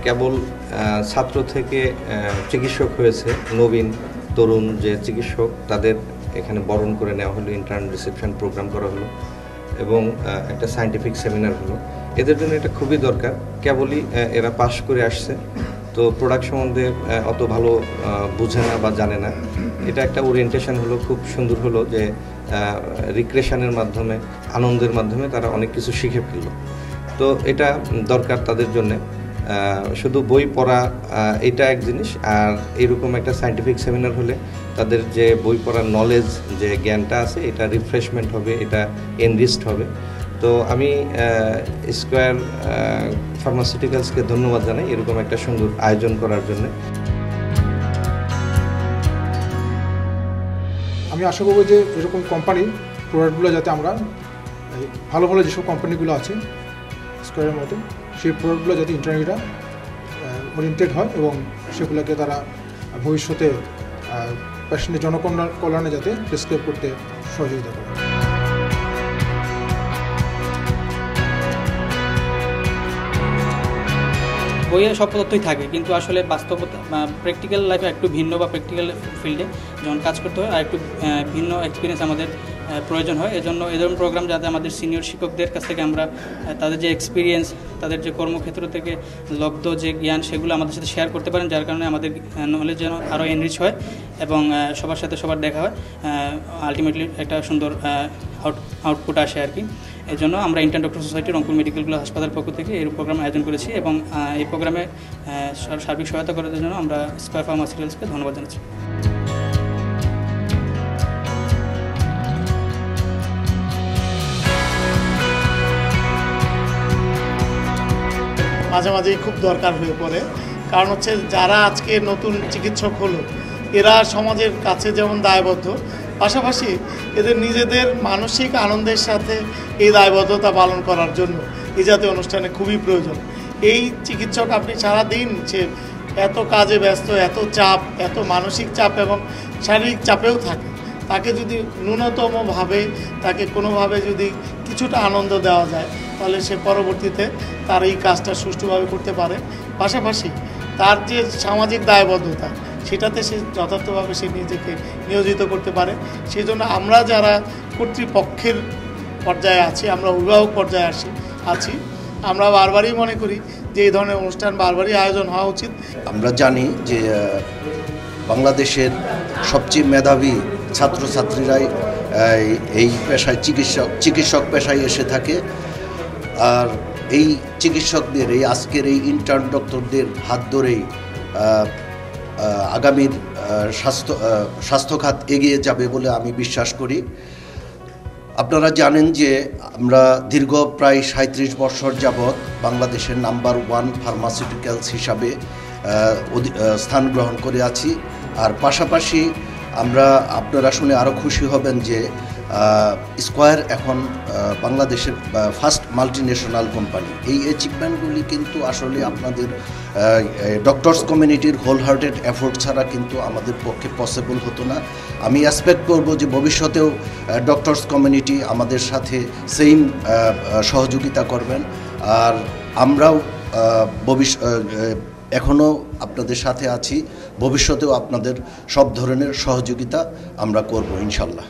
কেবল ছাত্র থেকে চিকিৎসক হয়েছে, নবীন তরুণ যে চিকিৎসক তাদের এখানে বরণ করে নেওয়া হলো, ইন্টার্ন রিসেপশন প্রোগ্রাম করা হলো এবং একটা সায়েন্টিফিক সেমিনার হলো। এদের জন্য এটা খুবই দরকার। কেবলই এরা পাশ করে আসছে, তো প্রোডাক্ট সম্বন্ধে অত ভালো বুঝে না বা জানে না। এটা একটা ওরিয়েন্টেশন হলো, খুব সুন্দর হলো যে রিক্রিয়েশনের মাধ্যমে, আনন্দের মাধ্যমে তারা অনেক কিছু শিখে ফেললো। তো এটা দরকার তাদের জন্যে। শুধু বই পড়া এটা এক জিনিস, আর এরকম একটা সায়েন্টিফিক সেমিনার হলে তাদের যে বই পড়ার নলেজ, যে জ্ঞানটা আছে, এটা রিফ্রেশমেন্ট হবে, এটা এনরিচড হবে। তো আমি স্কয়ার ফার্মাসিউটিক্যালসকে ধন্যবাদ জানাই এরকম একটা সুন্দর আয়োজন করার জন্য। আমি আশা করব যে এরকম কোম্পানির প্রোডাক্টগুলো যাতে আমরা ভালো ভালো যেসব কোম্পানিগুলো আছে স্কয়ারের মতো, সেই প্রোডাক্টগুলো যাতে ইন্টারনেটরা ওরিয়েন্টেড হয় এবং সেগুলোকে তারা ভবিষ্যতে পেশেন্টের জনকল্যাণে যাতে প্রেসক্রাইব করতে সহযোগিতা করে। বইয়ে সব তথ্যই থাকে, কিন্তু আসলে বাস্তবতা প্র্যাকটিক্যাল লাইফে একটু ভিন্ন, বা প্র্যাকটিক্যাল ফিল্ডে যখন কাজ করতে হয় আর একটু ভিন্ন এক্সপিরিয়েন্স আমাদের প্রয়োজন হয়। এজন্য এই ধরনের প্রোগ্রাম যাতে আমাদের সিনিয়র শিক্ষকদের কাছ থেকে আমরা তাদের যে এক্সপিরিয়েন্স, তাদের যে কর্মক্ষেত্র থেকে লব্ধ যে জ্ঞান, সেগুলো আমাদের সাথে শেয়ার করতে পারেন, যার কারণে আমাদের নলেজ যেন আরও এনরিচ হয় এবং সবার সাথে সবার দেখা হয়, আলটিমেটলি একটা সুন্দর আউটপুট আসে আর কি। এই জন্য আমরা intern doctor society Rangpur medical college হাসপাতাল পক্ষ থেকে এই প্রোগ্রাম আয়োজন করেছি এবং এই প্রোগ্রামে সার্বিক সহায়তা করার জন্য আমরা স্কয়ার ফার্মাসিউটিক্যালসকে ধন্যবাদ জানাচ্ছি। মাঝে মাঝেই খুব দরকার হয়ে পড়ে, কারণ হচ্ছে যারা আজকে নতুন চিকিৎসক হলো এরা সমাজের কাছে যেমন দায়বদ্ধ, পাশাপাশি এদের নিজেদের মানসিক আনন্দের সাথে এই দায়বদ্ধতা পালন করার জন্য এই জাতীয় অনুষ্ঠানে খুবই প্রয়োজন। এই চিকিৎসক আপনি সারাদিন সে এত কাজে ব্যস্ত, এত চাপ, এত মানসিক চাপ এবং শারীরিক চাপেও থাকে, তাকে যদি ন্যূনতমভাবে তাকে কোনোভাবে যদি কিছুটা আনন্দ দেওয়া যায় তাহলে সে পরবর্তীতে তার এই কাজটা সুষ্ঠুভাবে করতে পারে। পাশাপাশি তার যে সামাজিক দায়বদ্ধতা সেটাতে সে যথার্থভাবে সে নিজেকে নিয়োজিত করতে পারে। সেই জন্য আমরা যারা কর্তৃপক্ষের পর্যায়ে আছি, আমরা অভিভাবক পর্যায়ে আছি, আমরা বারবারই মনে করি যে এই ধরনের অনুষ্ঠান বারবারই আয়োজন হওয়া উচিত। আমরা জানি যে বাংলাদেশের সবচেয়ে মেধাবী ছাত্রছাত্রীরাই এই পেশায় চিকিৎসক পেশায় এসে থাকে, আর এই চিকিৎসকদের এই আজকের এই ইন্টার্ন ডক্টরদের হাত ধরেই আগামীর স্বাস্থ্যখাত এগিয়ে যাবে বলে আমি বিশ্বাস করি। আপনারা জানেন যে আমরা দীর্ঘ প্রায় 37 বছর যাবৎ বাংলাদেশের নাম্বার 1 ফার্মাসিউটিক্যালস হিসাবে স্থান গ্রহণ করে আছি। আর পাশাপাশি আপনারা শুনে আরও খুশি হবেন যে স্কয়ার এখন বাংলাদেশের ফার্স্ট মাল্টিন্যাশনাল কোম্পানি। এই অ্যাচিভমেন্টগুলি কিন্তু আসলে আপনাদের ডক্টরস কমিউনিটির হোল হার্টেড এফোর্ট ছাড়া কিন্তু আমাদের পক্ষে পসিবল হতো না। আমি এক্সপেক্ট করব যে ভবিষ্যতেও ডক্টরস কমিউনিটি আমাদের সাথে সেম সহযোগিতা করবেন, আর আমরাও এখনও আপনাদের সাথে আছি, ভবিষ্যতেও আপনাদের সব ধরনের সহযোগিতা আমরা করব ইনশাল্লাহ।